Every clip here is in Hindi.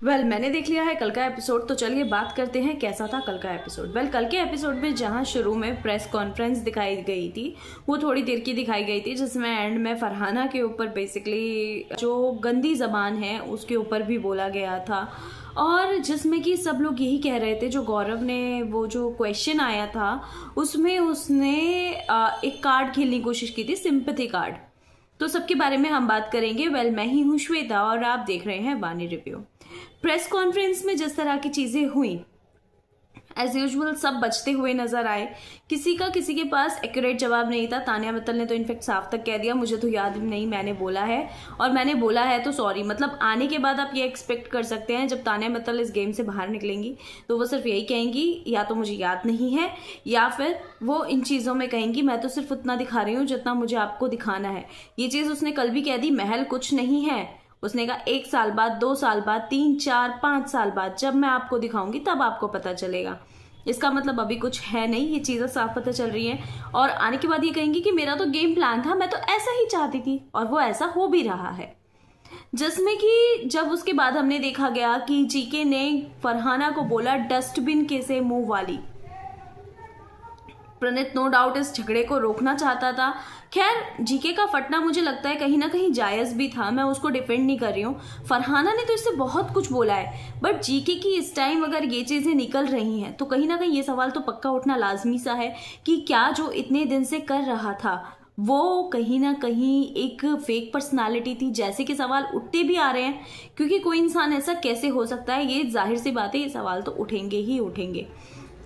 मैंने देख लिया है कल का एपिसोड, तो चलिए बात करते हैं कैसा था कल का एपिसोड। कल के एपिसोड में जहां शुरू में प्रेस कॉन्फ्रेंस दिखाई गई थी वो थोड़ी देर की दिखाई गई थी, जिसमें एंड में फरहाना के ऊपर बेसिकली जो गंदी जबान है उसके ऊपर भी बोला गया था, और जिसमें कि सब लोग यही कह रहे थे। जो गौरव ने वो जो क्वेश्चन आया था उसमें उसने एक कार्ड खेलने की कोशिश की थी, सिंपैथी कार्ड। तो सबके बारे में हम बात करेंगे। मैं ही हूँ श्वेता और आप देख रहे हैं वाणी रिव्यू। प्रेस कॉन्फ्रेंस में जिस तरह की चीजें हुई, एज यूजुअल सब बचते हुए नजर आए। किसी के पास एक्यूरेट जवाब नहीं था। तानिया मित्तल ने तो इनफेक्ट साफ तक कह दिया, मुझे तो याद नहीं, मैंने बोला है और मैंने बोला है तो सॉरी। मतलब आने के बाद आप ये एक्सपेक्ट कर सकते हैं जब तानिया मित्तल इस गेम से बाहर निकलेंगी तो वो सिर्फ यही कहेंगी, या तो मुझे याद नहीं है, या फिर वो इन चीज़ों में कहेंगी मैं तो सिर्फ उतना दिखा रही हूँ जितना मुझे आपको दिखाना है। ये चीज़ उसने कल भी कह दी, महल कुछ नहीं है। उसने कहा 1 साल बाद, 2 साल बाद, 3, 4, 5 साल बाद जब मैं आपको दिखाऊंगी तब आपको पता चलेगा। इसका मतलब अभी कुछ है नहीं, ये चीज़ें साफ पता चल रही हैं। और आने के बाद ये कहेंगी कि मेरा तो गेम प्लान था, मैं तो ऐसा ही चाहती थी, और वो ऐसा हो भी रहा है। जिसमें कि जब उसके बाद हमने देखा गया कि जीके ने फरहाना को बोला डस्टबिन के से मुंह वाली। प्रणीत नो डाउट इस झगड़े को रोकना चाहता था। खैर जीके का फटना मुझे लगता है कहीं ना कहीं जायज भी था, मैं उसको डिफेंड नहीं कर रही हूँ। फरहाना ने तो इससे बहुत कुछ बोला है, बट जीके की इस टाइम अगर ये चीजें निकल रही हैं तो कहीं ना कहीं ये सवाल तो पक्का उठना लाजमी सा है कि क्या जो इतने दिन से कर रहा था वो कहीं ना कहीं एक फेक पर्सनालिटी थी। जैसे कि सवाल उठते भी आ रहे हैं, क्योंकि कोई इंसान ऐसा कैसे हो सकता है, ये जाहिर सी बात है, ये सवाल तो उठेंगे ही उठेंगे।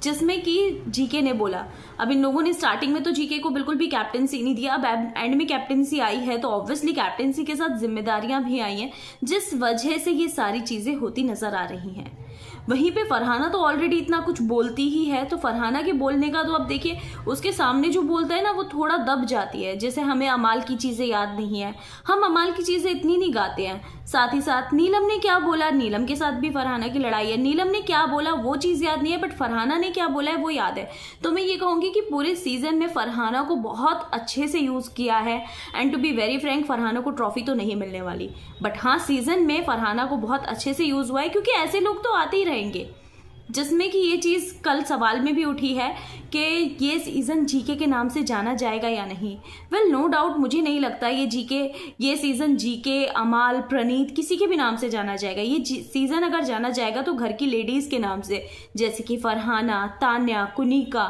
जिसमें कि जीके ने बोला, अब इन लोगों ने स्टार्टिंग में तो जीके को बिल्कुल भी कैप्टेंसी नहीं दिया, अब एंड में कैप्टेंसी आई है तो ऑब्वियसली कैप्टेंसी के साथ जिम्मेदारियां भी आई हैं, जिस वजह से ये सारी चीजें होती नजर आ रही हैं। वहीं पे फरहाना तो ऑलरेडी इतना कुछ बोलती ही है, तो फरहाना के बोलने का तो अब देखिए उसके सामने जो बोलता है ना वो थोड़ा दब जाती है। जैसे हमें अमाल की चीजें याद नहीं है, हम अमाल की चीजें इतनी नहीं गाते हैं। साथ ही साथ नीलम ने क्या बोला, नीलम के साथ भी फरहाना की लड़ाई है, नीलम ने क्या बोला वो चीज याद नहीं है, बट फरहाना ने क्या बोला है वो याद है। तो मैं ये कहूंगी कि पूरे सीजन में फरहाना को बहुत अच्छे से यूज किया है। And to be very frank, Farhana को ट्रॉफी तो नहीं मिलने वाली, बट हाँ सीजन में फरहाना को बहुत अच्छे से यूज हुआ है, क्योंकि ऐसे लोग तो आते ही रहेंगे। जिसमें कि ये चीज़ कल सवाल में भी उठी है कि ये सीज़न जीके के नाम से जाना जाएगा या नहीं। नो डाउट मुझे नहीं लगता ये सीज़न जीके, अमाल, प्रणीत किसी के भी नाम से जाना जाएगा। ये सीज़न अगर जाना जाएगा तो घर की लेडीज़ के नाम से, जैसे कि फरहाना, तान्या, कुनिका,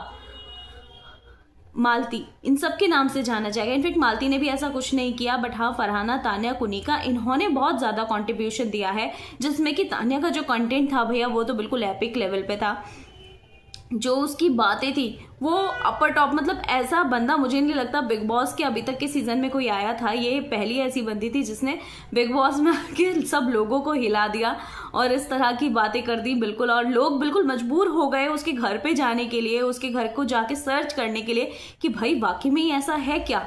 मालती, इन सब के नाम से जाना जाएगा। इनफैक्ट मालती ने भी ऐसा कुछ नहीं किया, बट हाँ फरहाना, तान्या, कुनिका इन्होंने बहुत ज़्यादा कंट्रीब्यूशन दिया है। जिसमें कि तान्या का जो कंटेंट था भैया वो तो बिल्कुल एपिक लेवल पे था। जो उसकी बातें थी वो अपर टॉप, मतलब ऐसा बंदा मुझे नहीं लगता बिग बॉस के अभी तक के सीजन में कोई आया था। ये पहली ऐसी बंदी थी जिसने बिग बॉस में आके सब लोगों को हिला दिया और इस तरह की बातें कर दी बिल्कुल, और लोग बिल्कुल मजबूर हो गए उसके घर पे जाने के लिए, उसके घर को जाके सर्च करने के लिए कि भाई वाकई में ही ऐसा है क्या।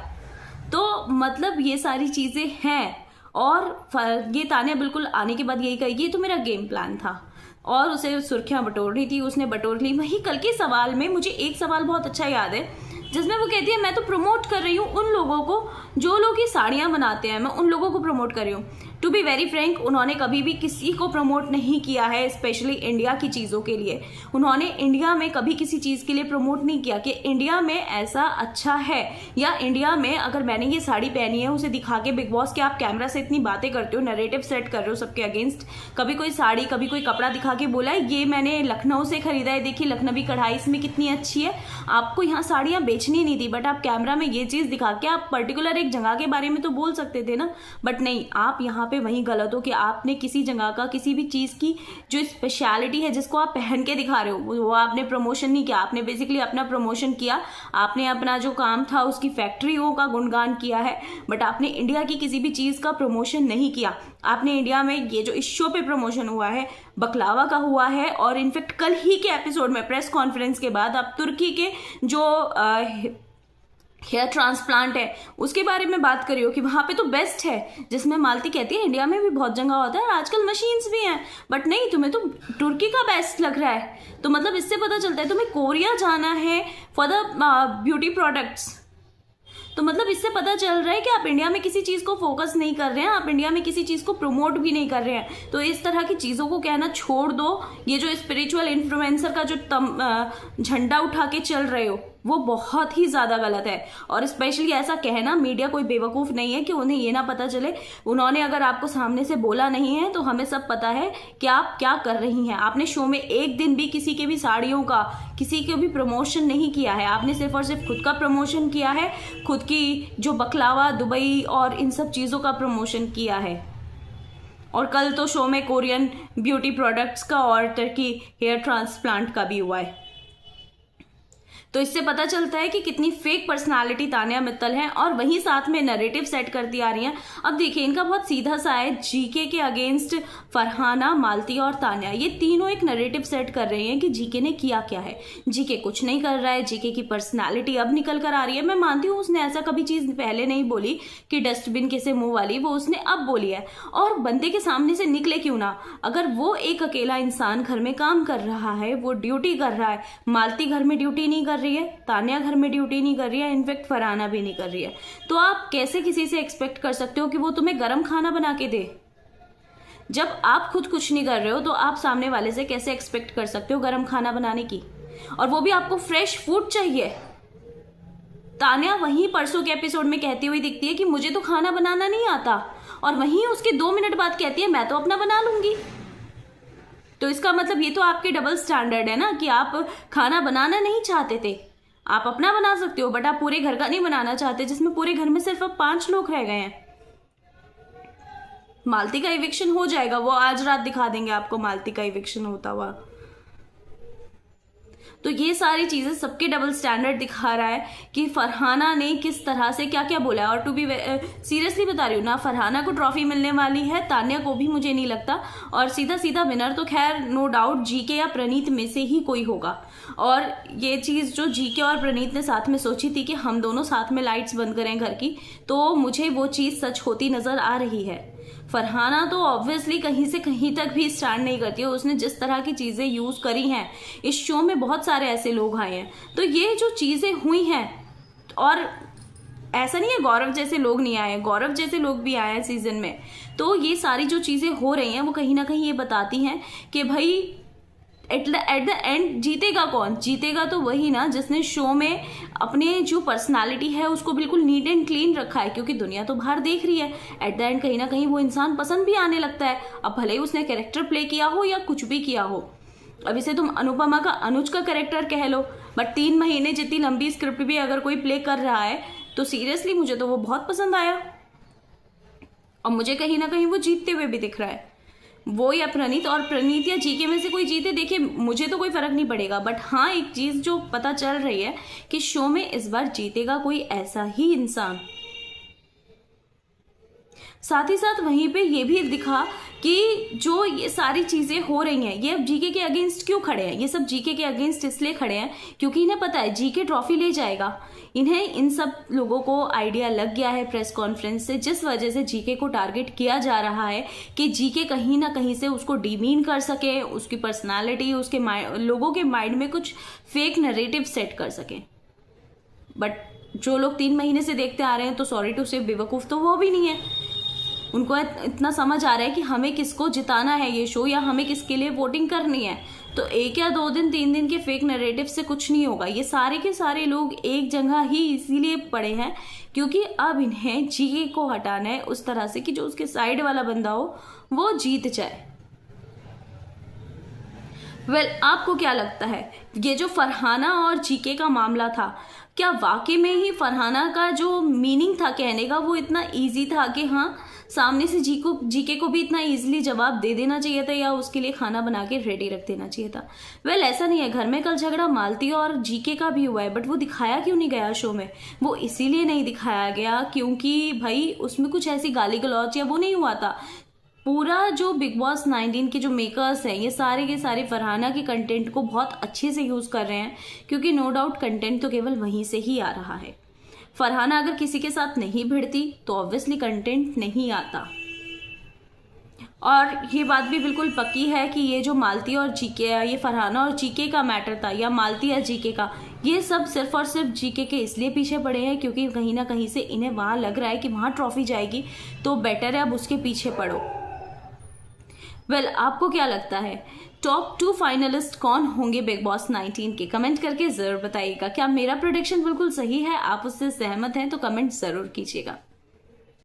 तो मतलब ये सारी चीजें हैं, और ये तान्या बिल्कुल आने के बाद यही कहेगी ये तो मेरा गेम प्लान था, और उसे सुर्खियां बटोरनी थी, उसने बटोर ली। वही कल के सवाल में मुझे एक सवाल बहुत अच्छा याद है, जिसमें वो कहती है मैं तो प्रमोट कर रही हूँ उन लोगों को जो लोग ये साड़ियाँ बनाते हैं, मैं उन लोगों को प्रमोट कर रही हूँ। टू बी वेरी फ्रैंक, उन्होंने कभी भी किसी को प्रमोट नहीं किया है, स्पेशली इंडिया की चीज़ों के लिए। उन्होंने इंडिया में कभी किसी चीज़ के लिए प्रमोट नहीं किया कि इंडिया में ऐसा अच्छा है, या इंडिया में अगर मैंने ये साड़ी पहनी है उसे दिखा के बिग बॉस के आप कैमरा से इतनी बातें करते हो, नैरेटिव सेट कर रहे हो सबके अगेंस्ट। कभी कोई साड़ी, कभी कोई कपड़ा दिखा के बोला है ये मैंने लखनऊ से खरीदा है, देखिए लखनवी कढ़ाई इसमें कितनी अच्छी है। आपको यहाँ साड़ियाँ बेचनी नहीं थी, बट आप कैमरा में ये चीज़ दिखा के आप पर्टिकुलर एक जगह के बारे में तो बोल सकते थे ना, बट नहीं, आप यहाँ पे वहीं गलत हो कि आपने किसी जगह का, किसी भी चीज़ की जो स्पेशलिटी है जिसको आप पहन के दिखा रहे हो वो आपने प्रमोशन नहीं किया। आपने बेसिकली अपना प्रमोशन किया, आपने अपना जो काम था उसकी फैक्ट्रियों का गुणगान किया है, बट आपने इंडिया की किसी भी चीज़ का प्रमोशन नहीं किया। आपने इंडिया में ये जो इस शो पे प्रमोशन हुआ है बकलावा का हुआ है, और इनफैक्ट कल ही के एपिसोड में प्रेस कॉन्फ्रेंस के बाद आप तुर्की के जो हेयर ट्रांसप्लांट है उसके बारे में बात करी हो कि वहां पे तो बेस्ट है, जिसमें मालती कहती है इंडिया में भी बहुत जगह होता है, आजकल मशीन्स भी हैं, बट नहीं तुम्हें तो तुर्की का बेस्ट लग रहा है। तो मतलब इससे पता चलता है तुम्हें कोरिया जाना है फॉर द ब्यूटी प्रोडक्ट्स। तो मतलब इससे पता चल रहा है कि आप इंडिया में किसी चीज को फोकस नहीं कर रहे हैं, आप इंडिया में किसी चीज को प्रमोट भी नहीं कर रहे हैं। तो इस तरह की चीजों को कहना छोड़ दो। ये जो स्पिरिचुअल इन्फ्लुएंसर का जो झंडा उठा के चल रहे हो वो बहुत ही ज्यादा गलत है। और स्पेशली ऐसा कहना, मीडिया कोई बेवकूफ नहीं है कि उन्हें ये ना पता चले। उन्होंने अगर आपको सामने से बोला नहीं है तो हमें सब पता है कि आप क्या कर रही हैं। आपने शो में एक दिन भी किसी के भी साड़ियों का, किसी के भी प्रमोशन नहीं किया है। आपने सिर्फ और सिर्फ खुद का प्रमोशन किया है, खुद की जो बकलावा, दुबई और इन सब चीजों का प्रमोशन किया है। और कल तो शो में कोरियन ब्यूटी प्रोडक्ट्स का और टर्की हेयर ट्रांसप्लांट का भी हुआ है। तो इससे पता चलता है कि कितनी फेक पर्सनालिटी तान्या मित्तल है, और वहीं साथ में नैरेटिव सेट करती आ रही हैं। अब देखिए, इनका बहुत सीधा सा है, जीके के अगेंस्ट फरहाना, मालती और तान्या, ये तीनों एक नैरेटिव सेट कर रहे हैं कि जीके ने किया क्या है। जीके कुछ नहीं कर रहा है, जीके की पर्सनालिटी अब निकल कर आ रही है। मैं मानती हूँ उसने ऐसा कभी चीज पहले नहीं बोली कि डस्टबिन कैसे मुंह वाली, वो उसने अब बोली है। और बंदे के सामने से निकले क्यों ना, अगर वो एक अकेला इंसान घर में काम कर रहा है, वो ड्यूटी कर रहा है, मालती घर में ड्यूटी नहीं कर रही है, तान्या घर में ड्यूटी नहीं कर रही है, इनफैक्ट फरहाना भी नहीं कर रही है, तो आप कैसे किसी से एक्सपेक्ट कर सकते हो कि वो तुम्हें गर्म खाना बना के दे? जब आप खुद कुछ नहीं कर रहे हो तो आप सामने वाले से कैसे एक्सपेक्ट कर सकते हो गर्म खाना बनाने की? और वो भी आपको फ्रेश फूड चाहिए। तान्या वहीं परसों के एपिसोड में कहती हुई दिखती है कि मुझे तो खाना बनाना नहीं आता, और वहीं उसके 2 मिनट बाद कहती है मैं तो अपना बना लूंगी। तो इसका मतलब ये तो आपके डबल स्टैंडर्ड है ना, कि आप खाना बनाना नहीं चाहते थे, आप अपना बना सकते हो, बट आप पूरे घर का नहीं बनाना चाहते, जिसमें पूरे घर में सिर्फ अब 5 लोग रह गए हैं। मालती का इविक्शन हो जाएगा, वो आज रात दिखा देंगे आपको मालती का इविक्शन होता हुआ। तो ये सारी चीजें सबके डबल स्टैंडर्ड दिखा रहा है कि फरहाना ने किस तरह से क्या क्या बोला है। और टू बी सीरियसली बता रही हूँ ना, फरहाना को ट्रॉफी मिलने वाली है, तान्या को भी मुझे नहीं लगता। और सीधा सीधा विनर तो खैर नो डाउट जीके या प्रणीत में से ही कोई होगा। और ये चीज जो जीके और प्रणीत ने साथ में सोची थी कि हम दोनों साथ में लाइट्स बंद करें घर की, तो मुझे वो चीज सच होती नजर आ रही है। फरहाना तो ऑब्वियसली कहीं से कहीं तक भी स्टैंड नहीं करती है। उसने जिस तरह की चीजें यूज करी हैं, इस शो में बहुत सारे ऐसे लोग आए हैं, तो ये जो चीजें हुई हैं, और ऐसा नहीं है गौरव जैसे लोग नहीं आए, गौरव जैसे लोग भी आए हैं सीजन में। तो ये सारी जो चीजें हो रही हैं वो कहीं ना कहीं ये बताती हैं कि भाई एट द एंड जीतेगा कौन? जीतेगा तो वही ना जिसने शो में अपने जो पर्सनालिटी है उसको बिल्कुल नीट एंड क्लीन रखा है, क्योंकि दुनिया तो बाहर देख रही है। एट द एंड कहीं ना कहीं वो इंसान पसंद भी आने लगता है, अब भले ही उसने कैरेक्टर प्ले किया हो या कुछ भी किया हो। अब इसे तुम अनुपमा का अनुज का कैरेक्टर कह लो, बट 3 महीने जितनी लंबी स्क्रिप्ट भी अगर कोई प्ले कर रहा है तो सीरियसली मुझे तो वो बहुत पसंद आया, और मुझे कहीं ना कहीं वो जीतते हुए भी दिख रहा है। वो या प्रणीत, और प्रणीत या जीके में से कोई जीते, देखिए मुझे तो कोई फर्क नहीं पड़ेगा, बट हाँ एक चीज जो पता चल रही है कि शो में इस बार जीतेगा कोई ऐसा ही इंसान। साथ ही साथ वहीं पे ये भी दिखा कि जो ये सारी चीजें हो रही हैं ये अब जीके के अगेंस्ट क्यों खड़े हैं। ये सब जीके के अगेंस्ट इसलिए खड़े हैं क्योंकि इन्हें पता है जीके ट्रॉफी ले जाएगा। इन्हें इन सब लोगों को आइडिया लग गया है प्रेस कॉन्फ्रेंस से, जिस वजह से जीके को टारगेट किया जा रहा है कि जीके कहीं ना कहीं से उसको डिमीन कर सके, उसकी पर्सनालिटी, उसके लोगों के माइंड में कुछ फेक नैरेटिव सेट कर सके। बट जो लोग 3 महीने से देखते आ रहे हैं तो सॉरी टू से बेवकूफ तो वो भी नहीं है, उनको इतना समझ आ रहा है कि हमें किसको जिताना है ये शो, या हमें किसके लिए वोटिंग करनी है। तो 1 या 2 दिन 3 दिन के फेक नैरेटिव से कुछ नहीं होगा। ये सारे के सारे लोग एक जगह ही इसीलिए पड़े हैं क्योंकि अब इन्हें जीके को हटाना है उस तरह से कि जो उसके साइड वाला बंदा हो वो जीत जाए। आपको क्या लगता है ये जो फरहाना और जीके का मामला था, क्या वाकई में ही फरहाना का जो मीनिंग था कहने का वो इतना इजी था कि हाँ सामने से जीके को भी इतना इजीली जवाब दे देना चाहिए था, या उसके लिए खाना बना के रेडी रख देना चाहिए था? ऐसा नहीं है। घर में कल झगड़ा मालती और जीके का भी हुआ है, बट वो दिखाया क्यों नहीं गया शो में? वो इसीलिए नहीं दिखाया गया क्योंकि भाई उसमें कुछ ऐसी गाली गलौच या वो नहीं हुआ था। पूरा जो बिग बॉस 19 के जो मेकर्स हैं ये सारे के सारे फरहाना के कंटेंट को बहुत अच्छे से यूज कर रहे हैं, क्योंकि नो डाउट कंटेंट तो केवल वहीं से ही आ रहा है। फरहाना अगर किसी के साथ नहीं भिड़ती तो ऑब्वियसली कंटेंट नहीं आता। और ये बात भी बिल्कुल पक्की है कि ये जो मालती और जीके, ये फरहाना और जीके का मैटर था या मालती या जीके का, ये सब सिर्फ और सिर्फ जीके के इसलिए पीछे पड़े हैं क्योंकि कहीं ना कहीं से इन्हें वहाँ लग रहा है कि वहाँ ट्रॉफी जाएगी, तो बेटर है अब उसके पीछे पड़ो। वेल, आपको क्या लगता है टॉप 2 फाइनलिस्ट कौन होंगे बिग बॉस 19 के? कमेंट करके जरूर बताइएगा। क्या मेरा प्रेडिक्शन बिल्कुल सही है? आप उससे सहमत हैं तो कमेंट जरूर कीजिएगा।